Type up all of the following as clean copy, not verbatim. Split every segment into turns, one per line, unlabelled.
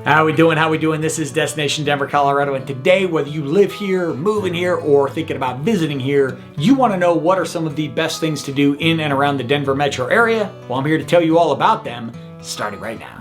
How we doing? How we doing? This is Destination Denver, Colorado, and today, whether you live here, moving here, or thinking about visiting here, you want to know what are some of the best things to do in and around the Denver metro area? Well, I'm here to tell you all about them, starting right now.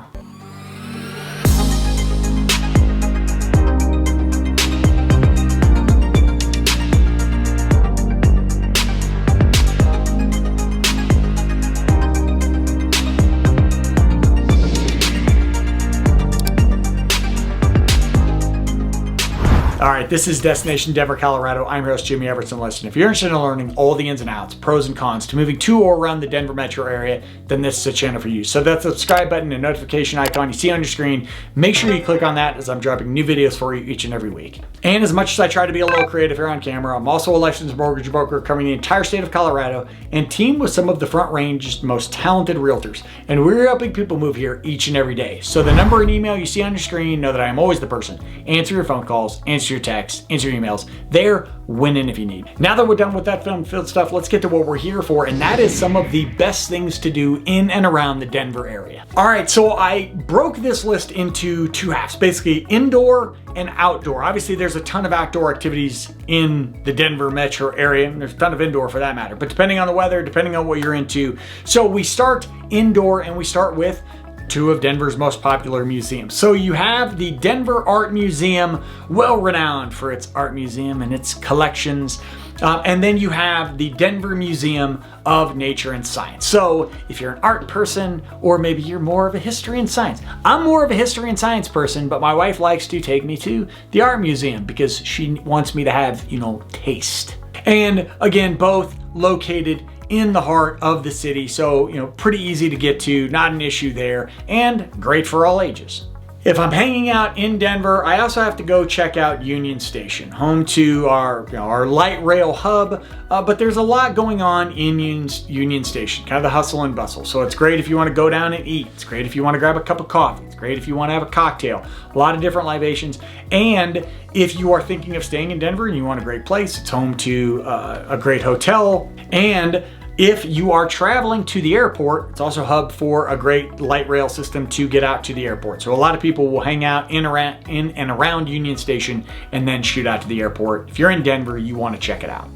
All right, this is Destination Denver, Colorado. I'm your host, Jimmy Everson. Listen, if you're interested in learning all the ins and outs, pros and cons to moving to or around the Denver metro area, then this is a channel for you. So that subscribe button and notification icon you see on your screen, make sure you click on that as I'm dropping new videos for you each and every week. And as much as I try to be a little creative here on camera, I'm also a licensed mortgage broker covering the entire state of Colorado and team with some of the Front Range's most talented realtors. And we're helping people move here each and every day. So the number and email you see on your screen, know that I am always the person. Answer your phone calls, answer your texts, answer your emails. They're winning if you need. Now that we're done with that fun-filled stuff, let's get to what we're here for, and that is some of the best things to do in and around the Denver area. All right, so I broke this list into two halves, basically indoor and outdoor. Obviously, there's a ton of outdoor activities in the Denver metro area, and there's a ton of indoor for that matter, but depending on the weather, depending on what you're into. So we start indoor, and we start with two of Denver's most popular museums. So you have the Denver Art Museum, well renowned for its art museum and its collections. And then you have the Denver Museum of Nature and Science. So if you're an art person, or maybe you're more of a history and science. I'm more of a history and science person, but my wife likes to take me to the art museum because she wants me to have, taste. And again, both located in the heart of the city. So, pretty easy to get to, not an issue there, and great for all ages. If I'm hanging out in Denver, I also have to go check out Union Station, home to our light rail hub, but there's a lot going on in Union Station, kind of the hustle and bustle. So it's great if you want to go down and eat. It's great if you want to grab a cup of coffee. It's great if you want to have a cocktail. A lot of different libations. And if you are thinking of staying in Denver and you want a great place, it's home to a great hotel. And if you are traveling to the airport, it's also a hub for a great light rail system to get out to the airport. So a lot of people will hang out in and around Union Station and then shoot out to the airport. If you're in Denver, you want to check it out.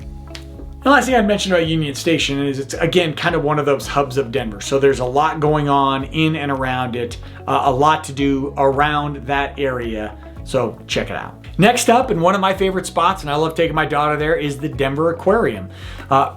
The last thing I mentioned about Union Station is it's, again, kind of one of those hubs of Denver. So there's a lot going on in and around it, a lot to do around that area. So check it out. Next up, and one of my favorite spots, and I love taking my daughter there, is the Denver Aquarium.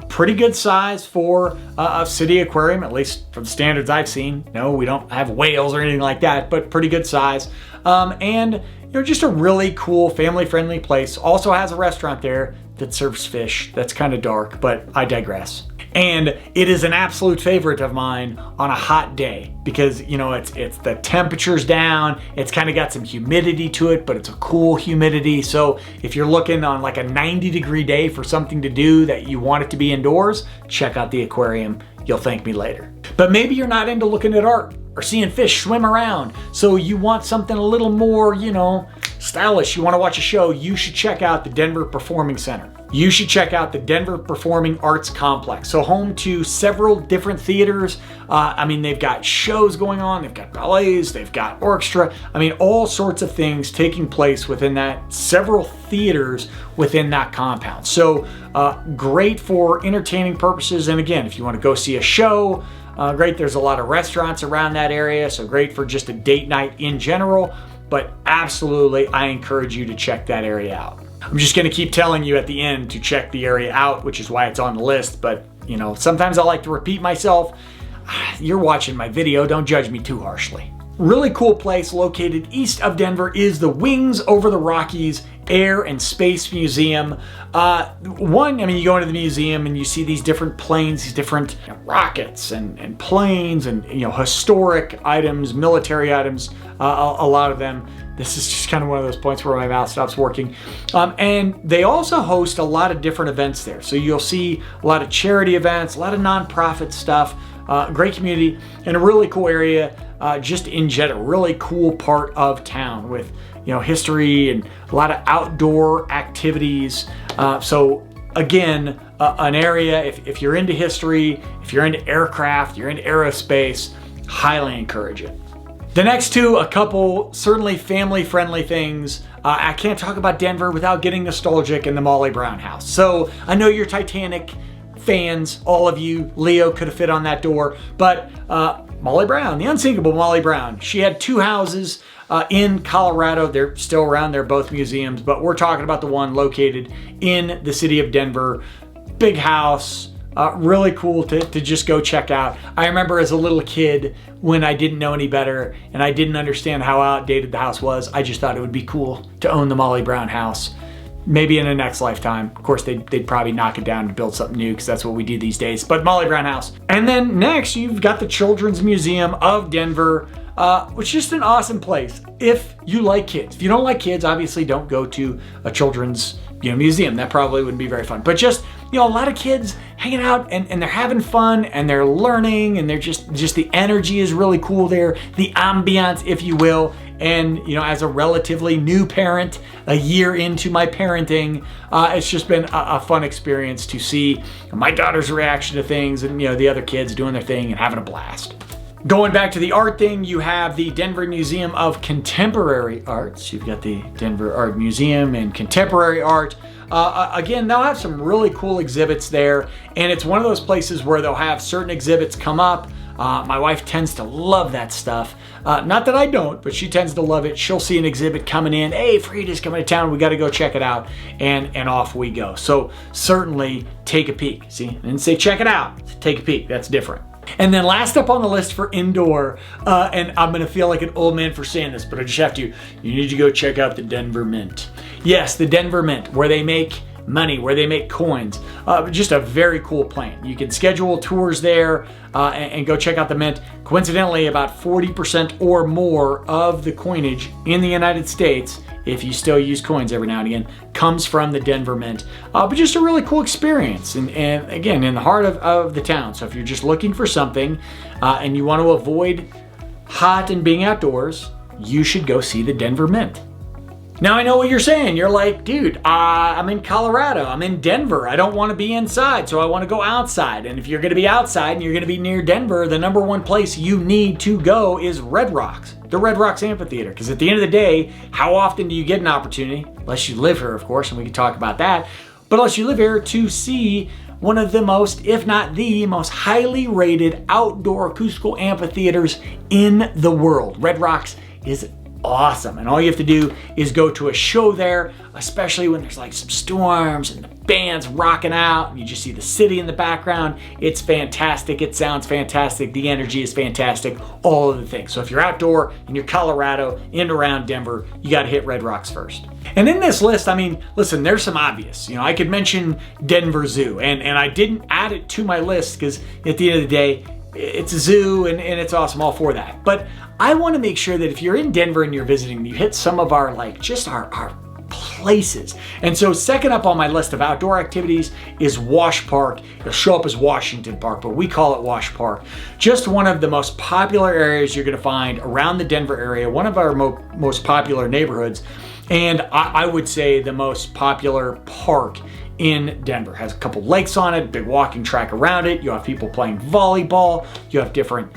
Pretty good size for a city aquarium, at least from the standards I've seen. No, we don't have whales or anything like that, but pretty good size. And just a really cool, family-friendly place. Also has a restaurant there that serves fish. That's kind of dark, but I digress. And it is an absolute favorite of mine on a hot day because, it's the temperature's down, it's kind of got some humidity to it, but it's a cool humidity. So if you're looking on like a 90-degree day for something to do that you want it to be indoors, check out the aquarium. You'll thank me later. But maybe you're not into looking at art or seeing fish swim around. So you want something a little more, stylish. You want to watch a show, you should check out the Denver Performing Center. You should check out the Denver Performing Arts Complex. So home to several different theaters. They've got shows going on, they've got ballets, they've got orchestra. All sorts of things taking place within that, several theaters within that compound. So great for entertaining purposes. And again, if you want to go see a show, great. There's a lot of restaurants around that area. So great for just a date night in general. But absolutely, I encourage you to check that area out. I'm just going to keep telling you at the end to check the area out, which is why it's on the list. But, sometimes I like to repeat myself. You're watching my video. Don't judge me too harshly. Really cool place located east of Denver is the Wings Over the Rockies Air and Space Museum. You go into the museum and you see these different planes, these different rockets and planes and, historic items, military items, a lot of them. This is just kind of one of those points where my mouth stops working. And they also host a lot of different events there. So you'll see a lot of charity events, a lot of nonprofit stuff, great community, and a really cool area. Just in general, really cool part of town with history and a lot of outdoor activities. So again, an area, if you're into history, if you're into aircraft, you're into aerospace, highly encourage it. The next two, a couple certainly family-friendly things. I can't talk about Denver without getting nostalgic in the Molly Brown house. So I know you're Titanic fans, all of you. Leo could have fit on that door, but Molly Brown, the unsinkable Molly Brown, she had two houses in Colorado. They're still around. They're both museums, but we're talking about the one located in the city of Denver. Big house. Really cool to just go check out. I remember as a little kid when I didn't know any better and I didn't understand how outdated the house was, I just thought it would be cool to own the Molly Brown house. Maybe in the next lifetime. Of course, they'd probably knock it down and build something new because that's what we do these days. But Molly Brown house. And then next, you've got the Children's Museum of Denver, which is just an awesome place if you like kids. If you don't like kids, obviously don't go to a children's museum. That probably wouldn't be very fun. But just, a lot of kids hanging out and they're having fun and they're learning and they're just the energy is really cool there. The ambiance, if you will. And, as a relatively new parent, a year into my parenting, it's just been a fun experience to see my daughter's reaction to things and, the other kids doing their thing and having a blast. Going back to the art thing, you have the Denver Museum of Contemporary Arts. You've got the Denver Art Museum and Contemporary Art. Again, they'll have some really cool exhibits there, and it's one of those places where they'll have certain exhibits come up. My wife tends to love that stuff. Not that I don't, but she tends to love it. She'll see an exhibit coming in. Hey, Frida's coming to town. We got to go check it out. And off we go. So certainly take a peek. See, I didn't say check it out. Take a peek. That's different. And then last up on the list for indoor, and I'm going to feel like an old man for saying this, but I just have to, you need to go check out the Denver Mint. Yes, the Denver Mint, where they make money, where they make coins. Just a very cool plant. You can schedule tours there and go check out the Mint. Coincidentally, about 40% or more of the coinage in the United States, if you still use coins every now and again, comes from the Denver Mint. But just a really cool experience. And again, in the heart of the town. So if you're just looking for something and you want to avoid hot and being outdoors, you should go see the Denver Mint. Now I know what you're saying. You're like, dude, I'm in Colorado. I'm in Denver. I don't want to be inside, so I want to go outside. And if you're going to be outside and you're going to be near Denver, the number one place you need to go is Red Rocks, the Red Rocks Amphitheater. Because at the end of the day, how often do you get an opportunity, unless you live here, of course, and we can talk about that, but unless you live here, to see one of the most, if not the most highly rated outdoor acoustical amphitheaters in the world. Red Rocks is awesome, and all you have to do is go to a show there, especially when there's like some storms and the band's rocking out and you just see the city in the background. It's fantastic. It sounds fantastic. The energy is fantastic. All of the things. So if you're outdoor and you're Colorado, in and around Denver, you got to hit Red Rocks first. And in this list, I mean, listen, there's some obvious. I could mention Denver Zoo, and I didn't add it to my list because at the end of the day, it's a zoo and it's awesome, all for that. But I want to make sure that if you're in Denver and you're visiting, you hit some of our our places. And so second up on my list of outdoor activities is Wash Park. It'll show up as Washington Park, but we call it Wash Park. Just one of the most popular areas you're going to find around the Denver area, one of our most popular neighborhoods, and I would say the most popular park in Denver. Has a couple lakes on it, big walking track around it. You have people playing volleyball. You have different,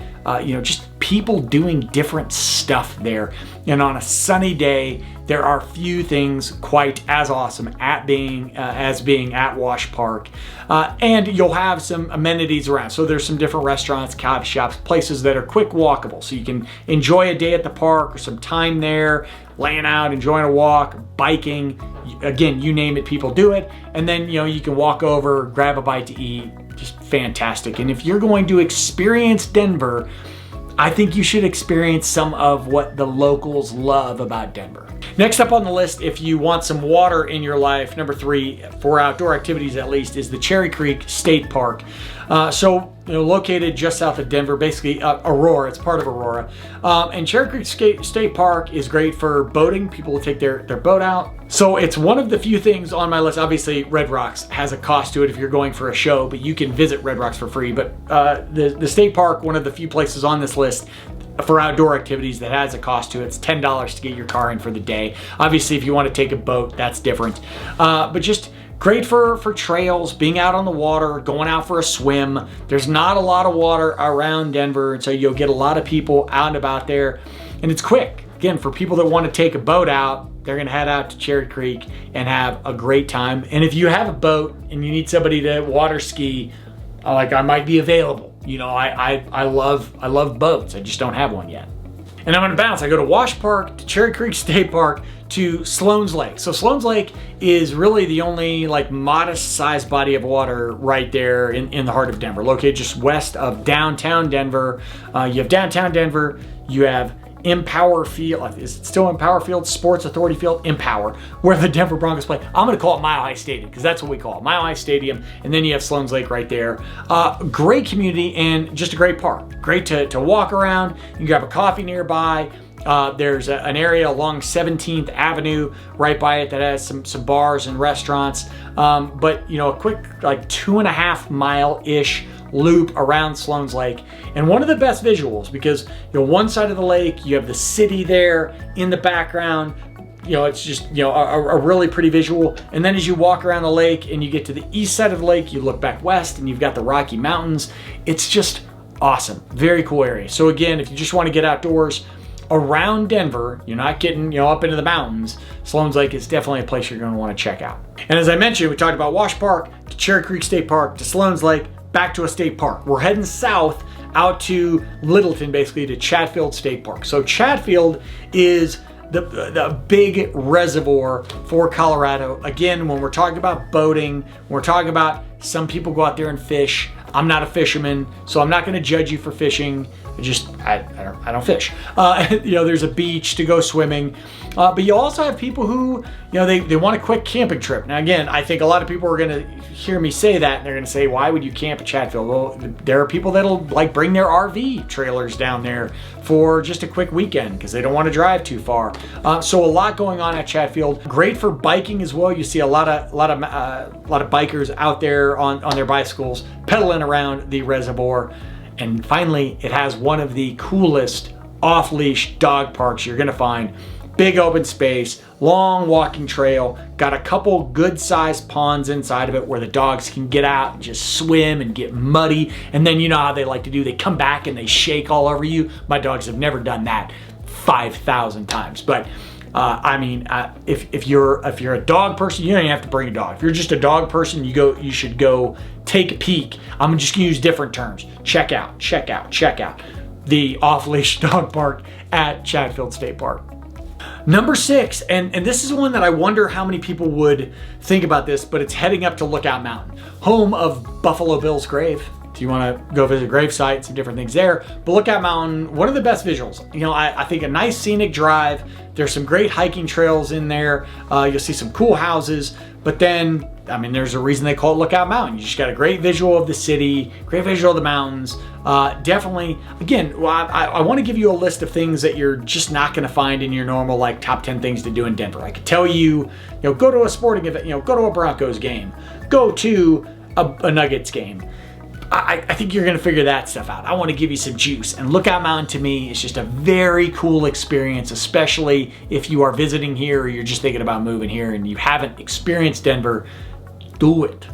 just people doing different stuff there. And on a sunny day, there are few things quite as awesome as being at Wash Park. And you'll have some amenities around. So there's some different restaurants, coffee shops, places that are quick walkable. So you can enjoy a day at the park or some time there, laying out, enjoying a walk, biking. Again, you name it, people do it. And then, you can walk over, grab a bite to eat. Just fantastic. And if you're going to experience Denver, I think you should experience some of what the locals love about Denver. Next up on the list, if you want some water in your life, number 3, for outdoor activities at least, is the Cherry Creek State Park. Located just south of Denver, basically Aurora. It's part of Aurora. And Cherry Creek State Park is great for boating. People will take their boat out. So it's one of the few things on my list. Obviously, Red Rocks has a cost to it if you're going for a show, but you can visit Red Rocks for free. But the state park, one of the few places on this list for outdoor activities that has a cost to it. It's $10 to get your car in for the day. Obviously, if you want to take a boat, that's different. But just great for trails, being out on the water, going out for a swim. There's not a lot of water around Denver, and so you'll get a lot of people out and about there. and it's quick. Again, for people that want to take a boat out, they're going to head out to Cherry Creek and have a great time. And if you have a boat and you need somebody to water ski, like I might be available. You know, I love boats. I just don't have one yet. And I'm going to bounce. I go to Wash Park, to Cherry Creek State Park, to Sloan's Lake. So Sloan's Lake is really the only like modest sized body of water right there in the heart of Denver, located just west of downtown Denver. You have downtown Denver, you have Empower Field, is it still Empower Field? Sports Authority Field? Empower, where the Denver Broncos play. I'm going to call it Mile High Stadium because that's what we call it, Mile High Stadium. And then you have Sloan's Lake right there. Great community and just a great park. Great to walk around. You can grab a coffee nearby. There's an area along 17th Avenue right by it that has some bars and restaurants. But you know, a quick like 2.5 mile-ish loop around Sloan's Lake, and one of the best visuals because you know, one side of the lake you have the city there in the background. You know, it's just, you know, a really pretty visual. And then as you walk around the lake and you get to the east side of the lake, you look back west and you've got the Rocky Mountains. It's just awesome. Very cool area. So again, if you just want to get outdoors around Denver, you're not getting, you know, up into the mountains, Sloan's Lake is definitely a place you're going to want to check out. And as I mentioned, we talked about Wash Park, to Cherry Creek State Park, to Sloan's Lake, back to a state park. We're heading south out to Littleton, basically to Chatfield State Park. So Chatfield is the big reservoir for Colorado. Again, when we're talking about boating, we're talking about some people go out there and fish. I'm not a fisherman, so I'm not going to judge you for fishing. I don't fish. You know, there's a beach to go swimming, but you also have people who, you know, they want a quick camping trip. Now, again, I think a lot of people are going to hear me say that, and they're going to say, "Why would you camp at Chatfield?" Well, there are people that'll like bring their RV trailers down there for just a quick weekend because they don't want to drive too far. So a lot going on at Chatfield. Great for biking as well. You see a lot of bikers out there on their bicycles pedaling around the reservoir. And finally, it has one of the coolest off-leash dog parks you're gonna find. Big open space, long walking trail, got a couple good-sized ponds inside of it where the dogs can get out and just swim and get muddy. And then you know how they like to do, they come back and they shake all over you. My dogs have never done that 5,000 times. But I mean, if you're a dog person, you don't even have to bring a dog. If you're just a dog person, you should go take a peek. I'm just gonna use different terms. Check out the off-leash dog park at Chatfield State Park. Number 6, and this is one that I wonder how many people would think about this, but it's heading up to Lookout Mountain, home of Buffalo Bill's grave. If you want to go visit grave sites and different things there. But Lookout Mountain, one of the best visuals. You know, I think a nice scenic drive. There's some great hiking trails in there. You'll see some cool houses. But then, I mean, there's a reason they call it Lookout Mountain. You just got a great visual of the city, great visual of the mountains. Definitely, again, I want to give you a list of things that you're just not going to find in your normal, like, top 10 things to do in Denver. I could tell you, go to a sporting event, go to a Broncos game, go to a Nuggets game. I think you're going to figure that stuff out. I want to give you some juice. And Lookout Mountain to me is just a very cool experience, especially if you are visiting here or you're just thinking about moving here and you haven't experienced Denver. Do it.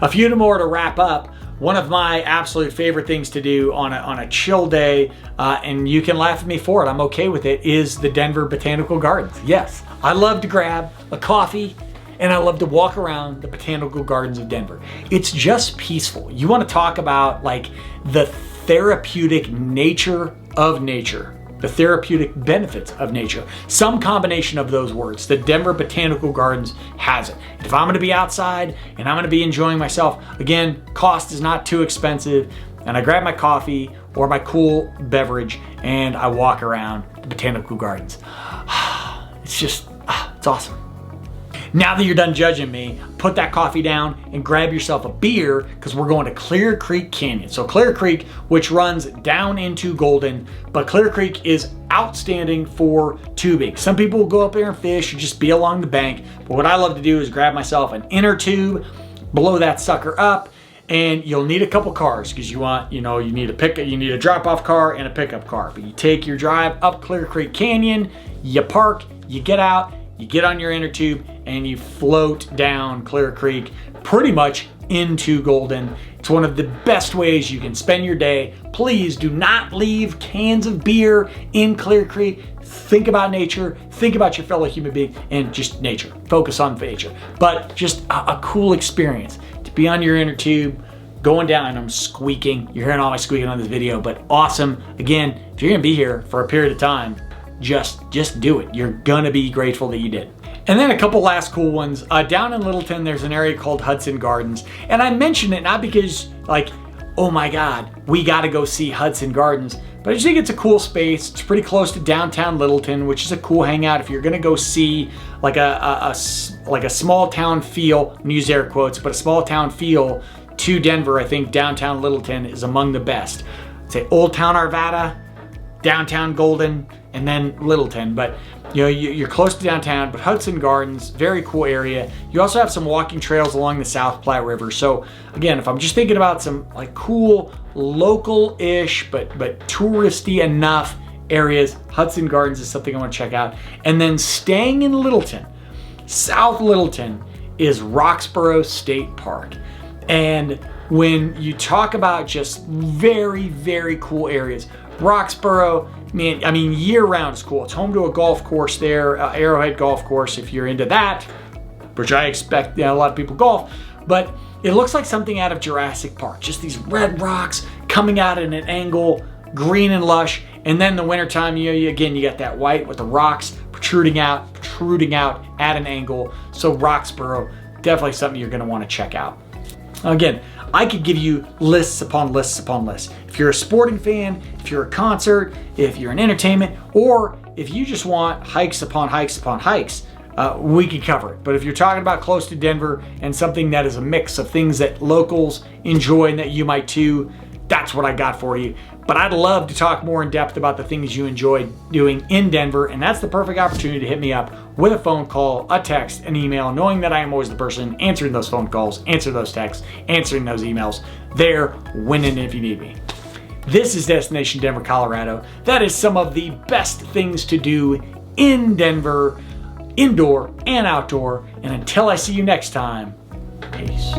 A few more to wrap up. One of my absolute favorite things to do on a chill day, and you can laugh at me for it, I'm okay with it, is the Denver Botanical Gardens. Yes, I love to grab a coffee and I love to walk around the Botanical Gardens of Denver. It's just peaceful. You want to talk about like the therapeutic nature of nature, the therapeutic benefits of nature. Some combination of those words. The Denver Botanical Gardens has it. If I'm going to be outside and I'm going to be enjoying myself, again, cost is not too expensive, and I grab my coffee or my cool beverage and I walk around the Botanical Gardens. It's just, it's awesome. Now that you're done judging me, put that coffee down and grab yourself a beer because we're going to Clear Creek Canyon. So Clear Creek, which runs down into Golden, but Clear Creek is outstanding for tubing. Some people will go up there and fish or just be along the bank, but what I love to do is grab myself an inner tube, blow that sucker up, and you'll need a couple cars because you need a drop-off car and a pickup car. But you take your drive up Clear Creek Canyon, you park, you get out, you get on your inner tube, and you float down Clear Creek pretty much into Golden. It's one of the best ways you can spend your day. Please do not leave cans of beer in Clear Creek. Think about nature, think about your fellow human being, and just nature. Focus on nature. But just a cool experience to be on your inner tube, going down, and I'm squeaking. You're hearing all my squeaking on this video, but awesome. Again, if you're gonna be here for a period of time, just do it. You're gonna be grateful that you did. And then a couple last cool ones. Down in Littleton, there's an area called Hudson Gardens. And I mention it not because like, oh my God, we gotta go see Hudson Gardens, but I just think it's a cool space. It's pretty close to downtown Littleton, which is a cool hangout if you're gonna go see like a small town feel, and use air quotes, but a small town feel to Denver. I think downtown Littleton is among the best. I'd say Old Town Arvada, downtown Golden, and then Littleton. But you know, you're close to downtown, but Hudson Gardens, very cool area. You also have some walking trails along the South Platte River. So again, if I'm just thinking about some like cool local-ish but touristy enough areas, Hudson Gardens is something I want to check out. And then staying in Littleton, South Littleton, is Roxborough State Park. And when you talk about just very, very cool areas, Roxborough, man, I mean, year-round is cool. It's home to a golf course there, Arrowhead Golf Course, if you're into that, which I expect, a lot of people golf. But it looks like something out of Jurassic Park. Just these red rocks coming out at an angle, green and lush. And then in the wintertime, you got that white with the rocks protruding out at an angle. So Roxborough, definitely something you're going to want to check out. Again, I could give you lists upon lists upon lists. If you're a sporting fan, if you're a concert, if you're an entertainment, or if you just want hikes upon hikes upon hikes, we could cover it. But if you're talking about close to Denver and something that is a mix of things that locals enjoy and that you might too, that's what I got for you. But I'd love to talk more in depth about the things you enjoy doing in Denver, and that's the perfect opportunity to hit me up with a phone call, a text, an email, knowing that I am always the person answering those phone calls, answering those texts, answering those emails. There, winning if you need me. This is Destination Denver, Colorado. That is some of the best things to do in Denver, indoor and outdoor. And until I see you next time, peace.